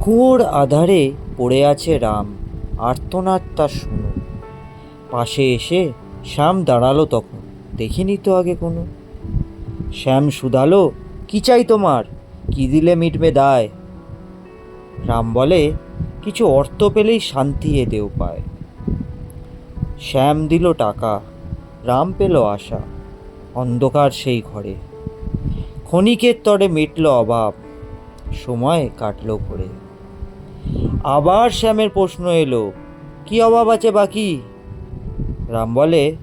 কুয়োর আধারে পড়ে আছে রাম, আর্তনাদ তার শুনো। পাশে এসে শ্যাম দাঁড়ালো তখন, দেখিনি তো আগে কোনো। শ্যাম শুধালো, কি চাই তোমার, কি দিলে মিটবে দায়? রাম বলে, কিছু অর্থ পেলেই শান্তি এ দেও পায়। শ্যাম দিল টাকা, রাম পেল আশা, অন্ধকার সেই ঘরে। ক্ষণিকের তরে মিটল অভাব, সময় কাটলো ঘরে। আবার শ্যামের প্রশ্ন এলো, কি অভাব আছে বাকি? রাম বলে,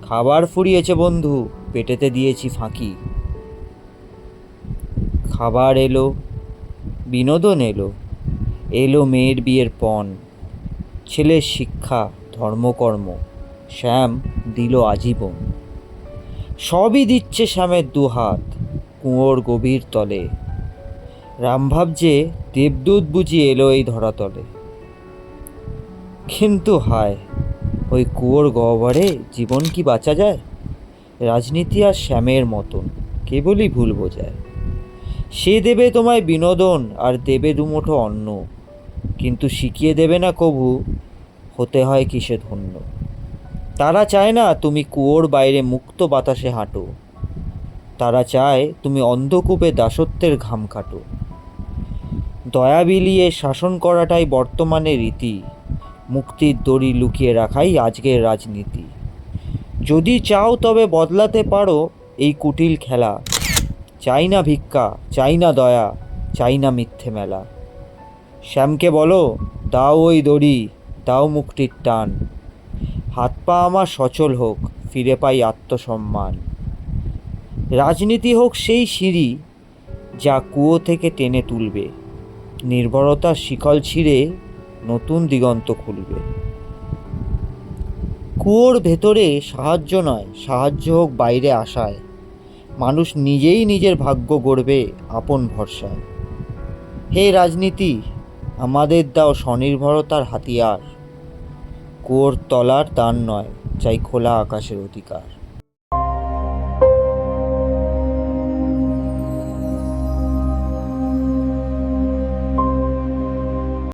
খাবার ফুরিয়েছে বন্ধু, পেটেতে দিয়েছি ফাঁকি। খাবার এলো, বিনোদন এলো, এলো মেয়ের বিয়ের পণ, ছেলের শিক্ষা, ধর্মকর্ম, শ্যাম দিল আজীবন। সবই দিচ্ছে শ্যামের দুহাত, কুয়োর গভীর তলে। রাম ভাবছে, দেবদূত বুঝি এলো এই ধরাতলে। কিন্তু হায়, ওই কুয়োর গহ্বরে জীবন কি বাঁচা যায়? রাজনীতি আর শ্যামের মতন কেবলই ভুল বোঝায়। সে দেবে তোমায় বিনোদন আর দেবে দুমুঠো অন্ন, কিন্তু শিখিয়ে দেবে না কভু হতে হয় কিসে ধন্য। তারা চায় না তুমি কুয়োর বাইরে মুক্ত বাতাসে হাঁটো, তারা চায় তুমি অন্ধকূপে দাসত্বের ঘাম কাটো। দয়া বিলিয়ে শাসন করাটাই বর্তমানে রীতি, মুক্তির দড়ি লুকিয়ে রাখাই আজকের রাজনীতি। যদি চাও তবে বদলাতে পারো এই কুটিল খেলা। চাই না ভিক্ষা, চাই না দয়া, চাই না মিথ্যে মেলা। শ্যামকে বলো, দাও ওই দড়ি, দাও মুক্তির টান। হাত পা আমার সচল হোক, ফিরে পাই আত্মসম্মান। রাজনীতি হোক সেই সিঁড়ি, যা কুয়ো থেকে টেনে তুলবে, নির্ভরতার শিকল ছিঁড়ে নতুন দিগন্ত খুলবে। কুয়োর ভেতরে সাহায্য নয়, সাহায্য হোক বাইরে আসায়। মানুষ নিজেই নিজের ভাগ্য গড়বে আপন ভরসায়। হে রাজনীতি, আমাদের দাও স্বনির্ভরতার হাতিয়ার। কুয়োর তলার দান নয়, চাই খোলা আকাশের অধিকার।